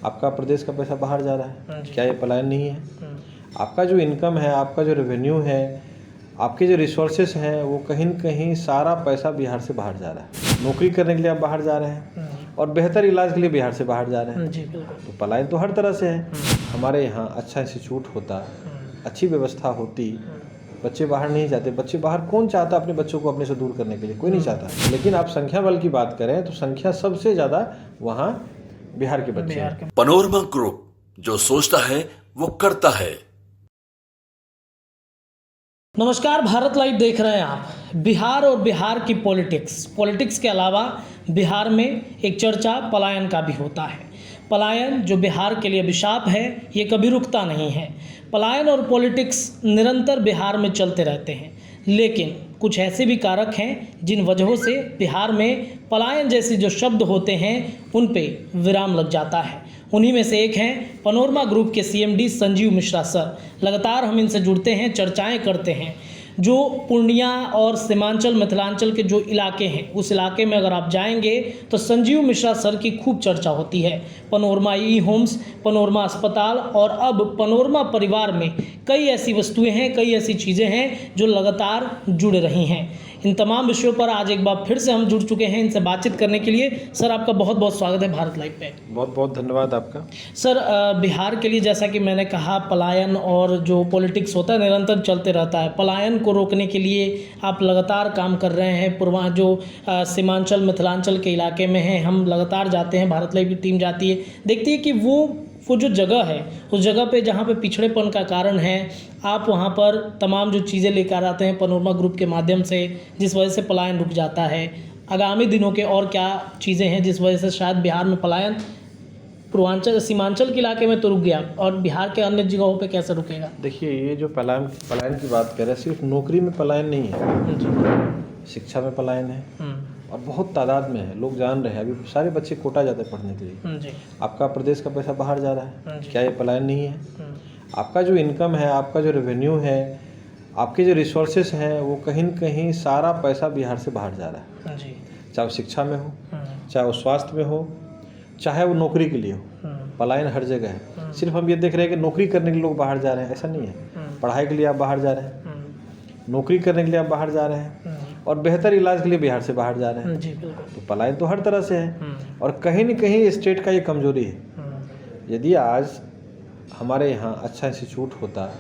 आपका प्रदेश का पैसा बाहर जा रहा है, क्या ये पलायन नहीं है? आपका जो इनकम है, आपका जो रेवेन्यू है, आपके जो रिसोर्सेस हैं, वो कहीं न कहीं सारा पैसा बिहार से बाहर जा रहा है। नौकरी करने के लिए आप बाहर जा रहे हैं और बेहतर इलाज के लिए बिहार से बाहर जा रहे हैं। जी बिल्कुल। तो पलायन तो हर तरह से है। हमारे यहाँ अच्छा इंस्टीट्यूट होता, अच्छी व्यवस्था होती, बच्चे बाहर नहीं जाते। बच्चे बाहर कौन चाहता अपने बच्चों को अपने से दूर करने के लिए? कोई नहीं चाहता। लेकिन आप संख्या बल की बात करें तो संख्या सबसे ज़्यादा वहाँ बिहार के बच्चे हैं। पनोरमा ग्रुप, जो सोचता है वो करता है। नमस्कार, भारत लाइव देख रहे हैं आप। बिहार और बिहार की पॉलिटिक्स के अलावा बिहार में एक चर्चा पलायन का भी होता है। पलायन जो बिहार के लिए अभिशाप है, ये कभी रुकता नहीं है। पलायन और पॉलिटिक्स निरंतर बिहार में चलते रहते हैं, लेकिन कुछ ऐसे भी कारक हैं जिन वजहों से बिहार में पलायन जैसे जो शब्द होते हैं उन पे विराम लग जाता है। उन्हीं में से एक हैं पनोरमा ग्रुप के सीएमडी संजीव मिश्रा सर। लगातार हम इनसे जुड़ते हैं, चर्चाएं करते हैं। जो पूर्णिया और सीमांचल मिथिलांचल के जो इलाके हैं, उस इलाके में अगर आप जाएंगे तो संजीव मिश्रा सर की खूब चर्चा होती है। पनोरमा ई होम्स, पनोरमा अस्पताल और अब पनोरमा परिवार में कई ऐसी वस्तुएं हैं, कई ऐसी चीज़ें हैं जो लगातार जुड़ रही हैं। इन तमाम विषयों पर आज एक बार फिर से हम जुड़ चुके हैं इनसे बातचीत करने के लिए। सर, आपका बहुत बहुत स्वागत है भारत लाइव पे। बहुत बहुत धन्यवाद आपका। सर, बिहार के लिए जैसा कि मैंने कहा, पलायन और जो पॉलिटिक्स होता है निरंतर चलते रहता है। पलायन को रोकने के लिए आप लगातार काम कर रहे हैं। पूर्वा जो सीमांचल मिथिलांचल के इलाके में हैं, हम लगातार जाते हैं, भारत लाइव की टीम जाती है, देखती है कि वो जो जगह है, उस जगह पे जहाँ पे पिछड़ेपन का कारण है, आप वहाँ पर तमाम जो चीज़ें लेकर आते हैं पनोरमा ग्रुप के माध्यम से, जिस वजह से पलायन रुक जाता है। आगामी दिनों के और क्या चीज़ें हैं जिस वजह से शायद बिहार में पलायन पूर्वांचल सीमांचल के इलाके में तो रुक गया, और बिहार के अन्य जगहों पे कैसे रुकेगा? देखिए, ये जो पलायन की बात कर रहे हैं, सिर्फ नौकरी में पलायन नहीं है, शिक्षा में पलायन है और बहुत तादाद में है। लोग जान रहे हैं, अभी सारे बच्चे कोटा जाते हैं पढ़ने के लिए। आपका प्रदेश का पैसा बाहर जा रहा है, क्या ये पलायन नहीं है? आपका जो इनकम है, आपका जो रेवेन्यू है, आपके जो रिसोर्सेस हैं, वो कहीं न कहीं सारा पैसा बिहार से बाहर जा रहा है। चाहे वो शिक्षा में हो, चाहे वो स्वास्थ्य में हो, चाहे वो नौकरी के लिए हो। पलायन हर जगह है। सिर्फ हम ये देख रहे हैं कि नौकरी करने के लिए लोग बाहर जा रहे हैं, ऐसा नहीं है। पढ़ाई के लिए आप बाहर जा रहे हैं, नौकरी करने के लिए आप बाहर जा रहे हैं और बेहतर इलाज के लिए बिहार से बाहर जा रहे हैं। जी बिल्कुल। तो पलायन तो हर तरह से है और कहीं न कहीं स्टेट का ये कमजोरी है। यदि आज हमारे यहाँ अच्छा इंस्टीट्यूट होता,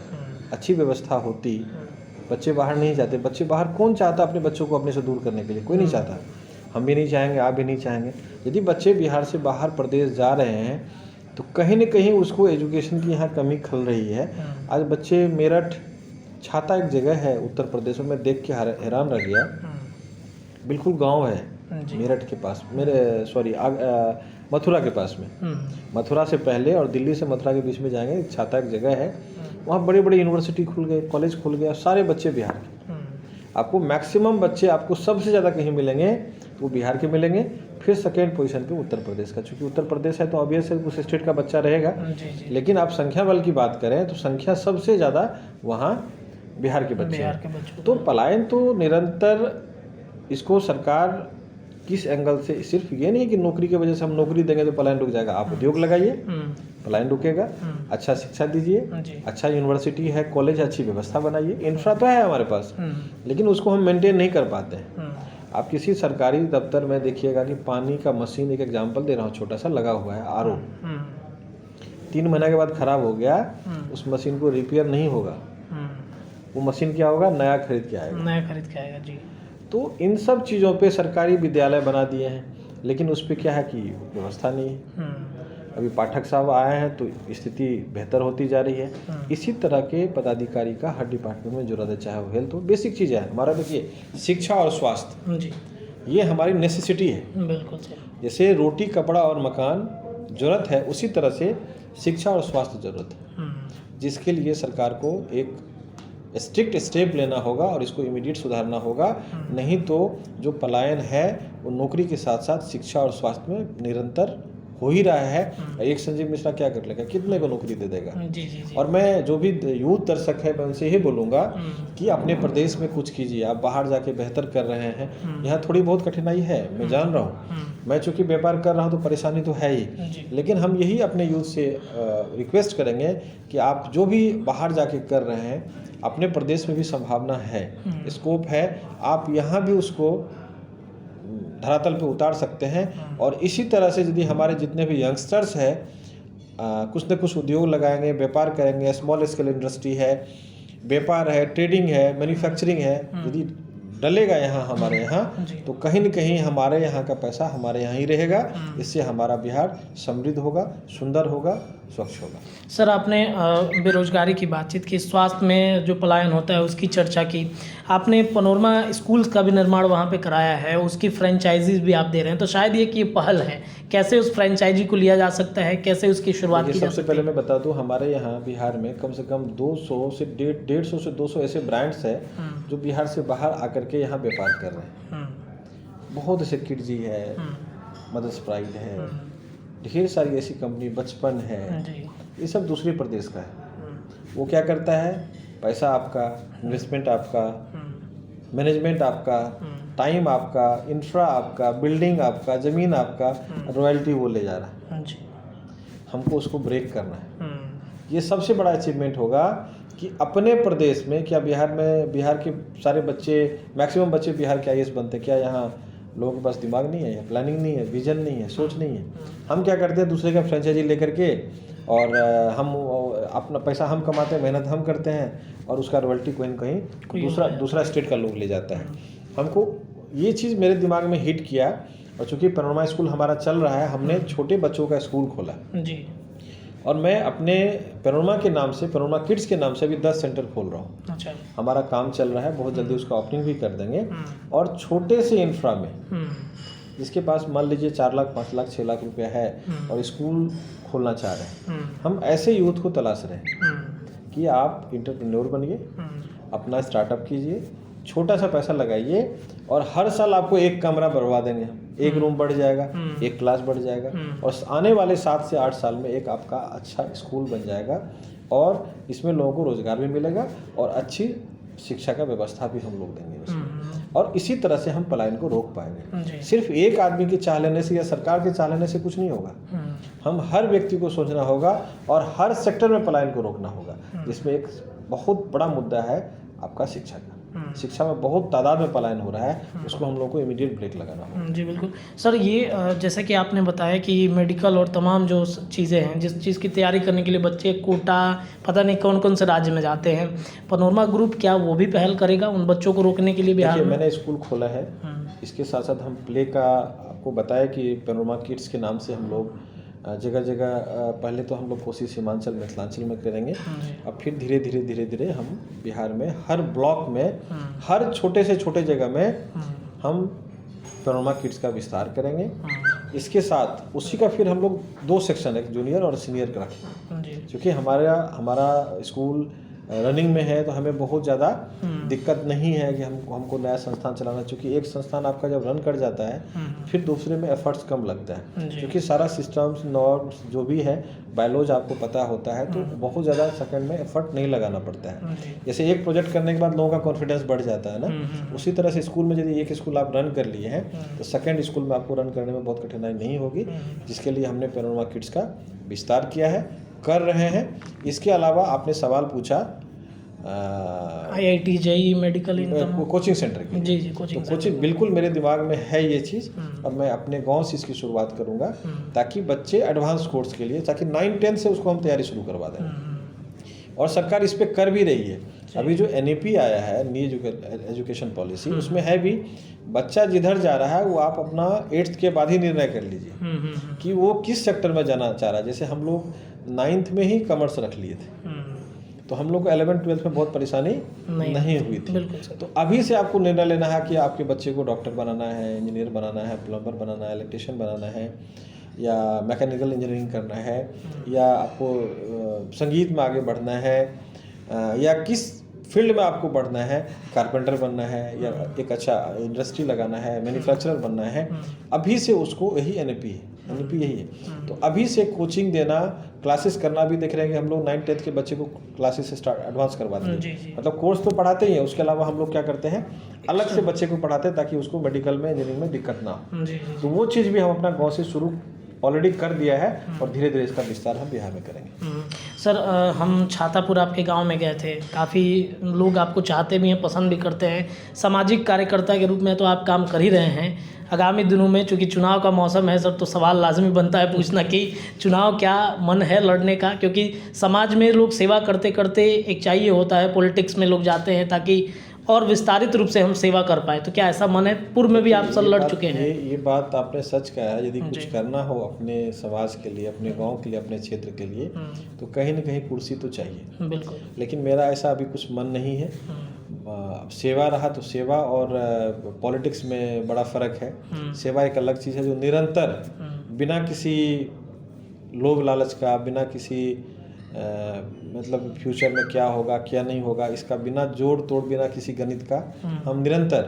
अच्छी व्यवस्था होती, बच्चे बाहर नहीं जाते। बच्चे बाहर कौन चाहता अपने बच्चों को अपने से दूर करने के लिए? कोई नहीं चाहता। हम भी नहीं चाहेंगे, आप भी नहीं चाहेंगे। यदि बच्चे बिहार से बाहर प्रदेश जा रहे हैं तो कहीं न कहीं उसको एजुकेशन की यहाँ कमी खल रही है। आज बच्चे मेरठ, छाता एक जगह है उत्तर प्रदेश में, देख के हैरान रह गया। बिल्कुल गांव है मेरठ के पास, मथुरा के पास में। मथुरा से पहले और दिल्ली से मथुरा के बीच में जाएंगे, छाता एक जगह है, वहाँ बड़े बड़े यूनिवर्सिटी खुल गए, कॉलेज खुल गया, सारे बच्चे बिहार के। आपको मैक्सिमम बच्चे आपको सबसे ज़्यादा कहीं मिलेंगे तो वो बिहार के मिलेंगे। फिर सेकेंड पोजीशन पे उत्तर प्रदेश का, चूँकि उत्तर प्रदेश है तो ऑब्वियस है उस स्टेट का बच्चा रहेगा। लेकिन आप संख्या बल की बात करें तो संख्या सबसे ज़्यादा वहाँ बिहार के बच्चे हैं। तो पलायन तो निरंतर, इसको सरकार किस एंगल से, सिर्फ ये नहीं कि नौकरी की वजह से हम नौकरी देंगे तो पलायन रुक जाएगा। आप उद्योग लगाइए, पलायन रुकेगा। अच्छा शिक्षा दीजिए, अच्छा यूनिवर्सिटी है, कॉलेज, अच्छी व्यवस्था बनाइए। इंफ्रा तो है हमारे पास, लेकिन उसको हम मेंटेन नहीं कर पाते हैं। आप किसी सरकारी दफ्तर में देखिएगा कि पानी का मशीन, एक एग्जाम्पल दे रहा हूँ छोटा सा, लगा हुआ है आरओ, 3 महीने के बाद खराब हो गया, उस मशीन को रिपेयर नहीं होगा। वो मशीन क्या होगा? नया खरीद के आएगा। जी। तो इन सब चीज़ों पे सरकारी विद्यालय बना दिए हैं, लेकिन उस पर क्या है कि व्यवस्था नहीं है। अभी पाठक साहब आए हैं तो स्थिति बेहतर होती जा रही है। इसी तरह के पदाधिकारी का हर डिपार्टमेंट में जरूरत है, चाहे वो हेल्थ हो। बेसिक चीज़ है हमारा। देखिए, शिक्षा और स्वास्थ्य जी, ये हमारी नेसेसिटी है। बिल्कुल। जैसे रोटी, कपड़ा और मकान जरूरत है, उसी तरह से शिक्षा और स्वास्थ्य जरूरत है, जिसके लिए सरकार को एक स्ट्रिक्ट स्टेप लेना होगा और इसको इमीडिएट सुधारना होगा। नहीं तो जो पलायन है वो नौकरी के साथ साथ शिक्षा और स्वास्थ्य में निरंतर हो ही रहा है। एक संजीव मिश्रा क्या कर लेगा, कितने को नौकरी दे देगा। जी जी जी। और मैं जो भी यूथ दर्शक है मैं उनसे ही बोलूँगा कि अपने प्रदेश में कुछ कीजिए। आप बाहर जाके बेहतर कर रहे हैं, यहाँ थोड़ी बहुत कठिनाई है, मैं जान रहा हूँ। मैं चूँकि व्यापार कर रहा हूँ तो परेशानी तो है ही, लेकिन हम यही अपने यूथ से रिक्वेस्ट करेंगे कि आप जो भी बाहर जाके कर रहे हैं, अपने प्रदेश में भी संभावना है, स्कोप है, आप यहाँ भी उसको धरातल पे उतार सकते हैं। और इसी तरह से यदि हमारे जितने भी यंगस्टर्स हैं कुछ न कुछ उद्योग लगाएंगे, व्यापार करेंगे, स्मॉल स्केल इंडस्ट्री है, व्यापार है, ट्रेडिंग है, मैन्युफैक्चरिंग है, यदि डलेगा यहाँ हमारे यहाँ तो कहीं न कहीं हमारे यहाँ का पैसा हमारे यहाँ ही रहेगा। इससे हमारा बिहार समृद्ध होगा, सुंदर होगा, स्वच्छ होगा। सर आपने बेरोजगारी की बातचीत की, स्वास्थ्य में जो पलायन होता है उसकी चर्चा की, आपने पनोरमा स्कूल्स का भी निर्माण वहाँ पे कराया है, उसकी फ्रेंचाइजीज भी आप दे रहे हैं, तो शायद ये कि ये पहल है, कैसे उस फ्रेंचाइजी को लिया जा सकता है, कैसे उसकी शुरुआत की जा सबसे सकती पहले मैं बता दूं, हमारे यहाँ बिहार में कम से कम 200 से 150 से 200 ऐसे ब्रांड्स हैं जो बिहार से बाहर आकर के यहाँ व्यापार कर रहे हैं। बहुत ऐसे किडजी है, मदर्स प्राइड है, ढेर सारी ऐसी कंपनी, बचपन है, ये सब दूसरे प्रदेश का है। वो क्या करता है, पैसा आपका, इन्वेस्टमेंट आपका, मैनेजमेंट आपका, टाइम आपका, इंफ्रा आपका, बिल्डिंग आपका, ज़मीन आपका, रॉयल्टी वो ले जा रहा है। हमको उसको ब्रेक करना है। ये सबसे बड़ा अचीवमेंट होगा कि अपने प्रदेश में, क्या बिहार के सारे बच्चे, मैक्सिमम बच्चे बिहार के IAS बनते, क्या यहाँ लोगों के पास दिमाग नहीं है, या प्लानिंग नहीं है, विजन नहीं है, सोच नहीं है। हम क्या करते हैं, दूसरे का फ्रेंचाइजी लेकर के और हम अपना पैसा हम कमाते हैं, मेहनत हम करते हैं और उसका रॉयल्टी कोई न कहीं दूसरा स्टेट का लोग ले जाता है। हमको ये चीज़ मेरे दिमाग में हिट किया, और चूँकि पनोरमा स्कूल हमारा चल रहा है, हमने छोटे बच्चों का स्कूल खोला जी। और मैं अपने पनोरमा के नाम से, पनोरमा किड्स के नाम से अभी 10 सेंटर खोल रहा हूँ। अच्छा। हमारा काम चल रहा है, बहुत जल्दी उसका ओपनिंग भी कर देंगे। और छोटे से इंफ्रा में जिसके पास मान लीजिए 4 लाख, 5 लाख, 6 लाख रुपया है और स्कूल खोलना चाह रहे हैं, हम ऐसे यूथ को तलाश रहे हैं कि आप एंटरप्रेन्योर बनिए, अपना स्टार्टअप कीजिए, छोटा सा पैसा लगाइए और हर साल आपको एक कमरा बढ़वा देंगे, एक रूम बढ़ जाएगा, एक क्लास बढ़ जाएगा और आने वाले 7 से 8 साल में एक आपका अच्छा स्कूल बन जाएगा और इसमें लोगों को रोजगार भी मिलेगा और अच्छी शिक्षा का व्यवस्था भी हम लोग देंगे उसमें। और इसी तरह से हम पलायन को रोक पाएंगे। सिर्फ एक आदमी की चाह लेने से या सरकार के चाह लेने से कुछ नहीं होगा। हम हर व्यक्ति को सोचना होगा और हर सेक्टर में पलायन को रोकना होगा, जिसमें एक बहुत बड़ा मुद्दा है आपका शिक्षा का। शिक्षा में बहुत तादाद में पलायन हो रहा है, उसको हम लोग को इमीडिएट ब्रेक लगाना होगा। जी बिल्कुल सर, ये जैसे कि आपने बताया कि मेडिकल और तमाम जो चीज़ें हैं, जिस चीज़ की तैयारी करने के लिए बच्चे कोटा पता नहीं कौन कौन से राज्य में जाते हैं, पनोरमा ग्रुप क्या वो भी पहल करेगा उन बच्चों को रोकने के लिए बिहार में? मैंने स्कूल खोला है, इसके साथ साथ हम प्ले का आपको बताया कि पनोरमा किड्स के नाम से हम लोग जगह जगह, पहले तो हम लोग कोशिश सीमांचल मिथिलांचल में करेंगे, अब फिर धीरे धीरे हम बिहार में हर ब्लॉक में, हर छोटे से छोटे जगह में हम पनोरमा किड्स का विस्तार करेंगे। इसके साथ उसी का फिर हम लोग 2 सेक्शन, एक जूनियर और सीनियर का रखेंगे, क्योंकि हमारा स्कूल रनिंग में है तो हमें बहुत ज़्यादा दिक्कत नहीं है कि हमको नया संस्थान चलाना, क्योंकि एक संस्थान आपका जब रन कर जाता है फिर दूसरे में एफर्ट्स कम लगता है, क्योंकि सारा सिस्टम्स, नॉर्म्स जो भी है, बायोलॉजी आपको पता होता है, तो बहुत ज़्यादा सेकंड में एफर्ट नहीं लगाना पड़ता है। जैसे एक प्रोजेक्ट करने के बाद लोगों का कॉन्फिडेंस बढ़ जाता है ना, उसी तरह से स्कूल में यदि एक स्कूल आप रन कर लिए हैं तो सेकेंड स्कूल में आपको रन करने में बहुत कठिनाई नहीं होगी, जिसके लिए हमने पनोरमा किड्स का विस्तार किया है, कर रहे हैं। इसके अलावा आपने सवाल पूछा IIT, JEE, medical coaching centre की। जी कोचिंग बिल्कुल मेरे दिमाग में है ये चीज़, और मैं अपने गांव से इसकी शुरुआत करूंगा ताकि बच्चे एडवांस कोर्स के लिए, ताकि 9-10 से उसको हम तैयारी शुरू करवा दें। और सरकार इस पर कर भी रही है। अभी जो NEP आया है, न्यू एजुकेशन पॉलिसी, उसमें है भी बच्चा जिधर जा रहा है वो आप अपना 8th के बाद ही निर्णय कर लीजिए कि वो किस सेक्टर में जाना चाह रहा है। जैसे हम लोग 9th में ही कॉमर्स रख लिए थे, तो हम लोग को 11th-12th में बहुत परेशानी नहीं हुई थी। तो अभी से आपको निर्णय लेना है कि आपके बच्चे को डॉक्टर बनाना है, इंजीनियर बनाना है, प्लम्बर बनाना है, इलेक्ट्रिशियन बनाना है, या मैकेनिकल इंजीनियरिंग करना है, या आपको संगीत में आगे बढ़ना है, या किस फील्ड में आपको बढ़ना है, कारपेंटर बनना है या एक अच्छा इंडस्ट्री लगाना है, मैन्युफैक्चरर बनना है, अभी से उसको यही एनईपी है, एनईपी यही है। तो अभी से कोचिंग देना, क्लासेस करना भी देख रहे हैं कि हम लोग 9th-10th के बच्चे को क्लासेस से स्टार्ट एडवांस करवाते हैं। मतलब कोर्स तो पढ़ाते ही हैं, उसके अलावा हम लोग क्या करते हैं, अलग से बच्चे को पढ़ाते हैं ताकि उसको मेडिकल में, इंजीनियरिंग में दिक्कत ना हो। तो वो चीज़ भी हम अपना गाँव से शुरू ऑलरेडी कर दिया है और धीरे धीरे इसका विस्तार हम बिहार में करेंगे। सर हम छातापुर आपके गांव में गए थे, काफ़ी लोग आपको चाहते भी हैं, पसंद भी करते हैं। सामाजिक कार्यकर्ता के रूप में तो आप काम कर ही रहे हैं। आगामी दिनों में चूंकि चुनाव का मौसम है सर, तो सवाल लाजमी बनता है पूछना कि चुनाव क्या मन है लड़ने का, क्योंकि समाज में लोग सेवा करते करते एक चाहिए होता है, पॉलिटिक्स में लोग जाते हैं ताकि और विस्तारित रूप से हम सेवा कर पाए। तो क्या ऐसा मन है? पूर्व में भी आप सर लड़ चुके हैं। ये बात आपने सच कहा है। यदि कुछ करना हो अपने समाज के लिए, अपने गांव के लिए, अपने क्षेत्र के लिए, तो कहीं न कहीं कुर्सी तो चाहिए। बिल्कुल। लेकिन मेरा ऐसा अभी कुछ मन नहीं है। सेवा रहा तो सेवा और पॉलिटिक्स में बड़ा फ़र्क है। सेवा एक अलग चीज़ है जो निरंतर बिना किसी लोभ लालच का, बिना किसी मतलब फ्यूचर में क्या होगा क्या नहीं होगा, इसका बिना जोड़ तोड़, बिना किसी गणित का हम निरंतर,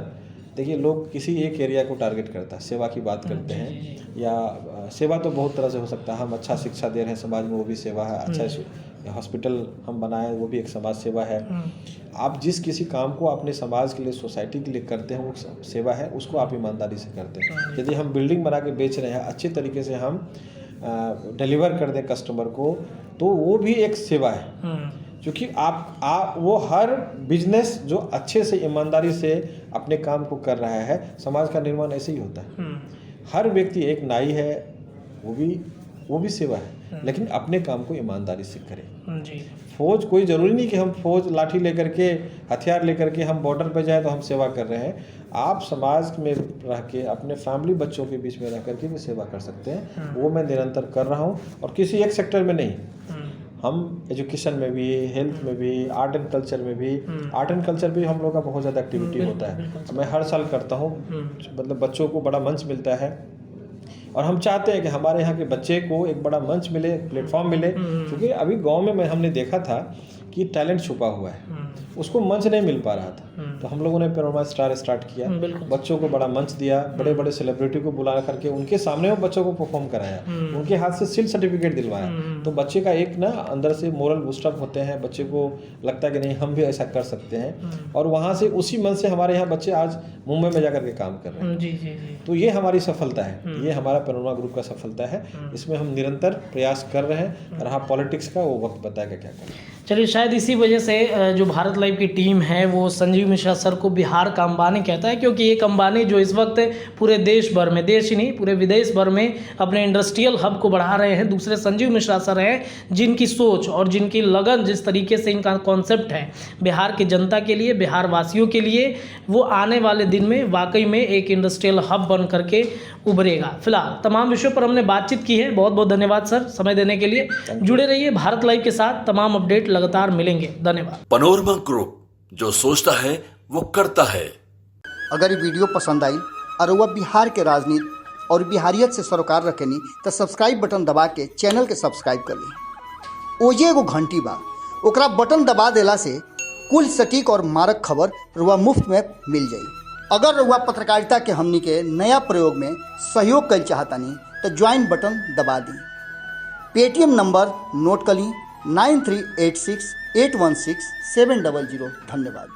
देखिए लोग किसी एक एरिया को टारगेट करता है, सेवा की बात करते हैं, या सेवा तो बहुत तरह से हो सकता है। हम अच्छा शिक्षा दे रहे हैं समाज में, वो भी सेवा है। अच्छा हॉस्पिटल हम बनाए, वो भी एक समाज सेवा है। आप जिस किसी काम को अपने समाज के लिए, सोसाइटी के लिए करते हैं, वो सेवा है, उसको आप ईमानदारी से करते हैं। यदि हम बिल्डिंग बना के बेच रहे हैं, अच्छे तरीके से हम डिलीवर कर दें कस्टमर को, तो वो भी एक सेवा है। क्योंकि आप वो हर बिजनेस जो अच्छे से ईमानदारी से अपने काम को कर रहा है, समाज का निर्माण ऐसे ही होता है। हर व्यक्ति, एक नाई है, वो भी सेवा है, लेकिन अपने काम को ईमानदारी से करे। जी। फौज, कोई ज़रूरी नहीं कि हम फौज लाठी लेकर के, हथियार लेकर के हम बॉर्डर पर जाएं तो हम सेवा कर रहे हैं। आप समाज में रह के, अपने फैमिली बच्चों के बीच में रह करके भी सेवा कर सकते हैं। वो मैं निरंतर कर रहा हूँ, और किसी एक सेक्टर में नहीं। हम एजुकेशन में भी, हेल्थ में भी, आर्ट एंड कल्चर में भी, आर्ट एंड कल्चर भी हम लोग का बहुत ज़्यादा एक्टिविटी होता है। मैं हर साल करता हूँ। मतलब बच्चों को बड़ा मंच मिलता है, और हम चाहते हैं कि हमारे यहाँ के बच्चे को एक बड़ा मंच मिले, प्लेटफॉर्म मिले। क्योंकि अभी गांव में हमने देखा था कि टैलेंट छुपा हुआ है, उसको मंच नहीं मिल पा रहा था। तो हम लोगों ने पेनोरमा स्टार स्टार्ट किया, बच्चों को बड़ा मंच दिया, बड़े बड़े सेलिब्रिटी को बुला करके उनके सामने वो बच्चों को परफॉर्म कराया, उनके हाथ से सिल सर्टिफिकेट दिलवाया। तो बच्चे का एक ना अंदर से मोरल बूस्टअप होते हैं, बच्चे को लगता है कि नहीं हम भी ऐसा कर सकते हैं। और वहाँ से, उसी मन से हमारे यहाँ बच्चे आज मुंबई में जाकर के काम कर रहे हैं। जी जी जी। तो ये हमारी सफलता है, ये हमारा पेनोरमा ग्रुप का सफलता है। इसमें हम निरंतर प्रयास कर रहे हैं। रहा पॉलिटिक्स का, वो वक्त बताएगा क्या करें। चलिए, शायद इसी वजह से जो भारत लाइव की टीम है वो संजीव मिश्रा सर को बिहार का अंबानी कहता है, क्योंकि एक अंबानी जो इस वक्त पूरे देश भर में, देश ही नहीं पूरे विदेश भर में अपने इंडस्ट्रियल हब को बढ़ा रहे हैं, दूसरे संजीव मिश्रा सर हैं जिनकी सोच और जिनकी लगन, जिस तरीके से इनका कॉन्सेप्ट है बिहार की जनता के लिए, बिहार वासियों के लिए, वो आने वाले दिन में वाकई में एक इंडस्ट्रियल हब बन करके उभरेगा। फिलहाल तमाम विषयों पर हमने बातचीत की है। बहुत बहुत धन्यवाद सर समय देने के लिए। जुड़े रहिए भारत लाइव के साथ, तमाम अपडेट लगातार मिलेंगे। धन्यवाद। पेनोरमा ग्रुप, जो सोचता है वो करता है। अगर ये वीडियो पसंद आई और वह बिहार के राजनीति और बिहारियत से सरोकार रखेनी तो सब्सक्राइब बटन दबा के चैनल के सब्सक्राइब कर ली। ओजे एगो घंटी बा, ओकरा बटन दबा देला से कुल सटीक और मारक खबर रुआ मुफ्त में मिल जाई। अगर रुआ पत्रकारिता के हमनी के नया प्रयोग में सहयोग कर चाहतानी तो ज्वाइन बटन दबा दी। पेटीएम नंबर नोट कर ली 9386816700। धन्यवाद।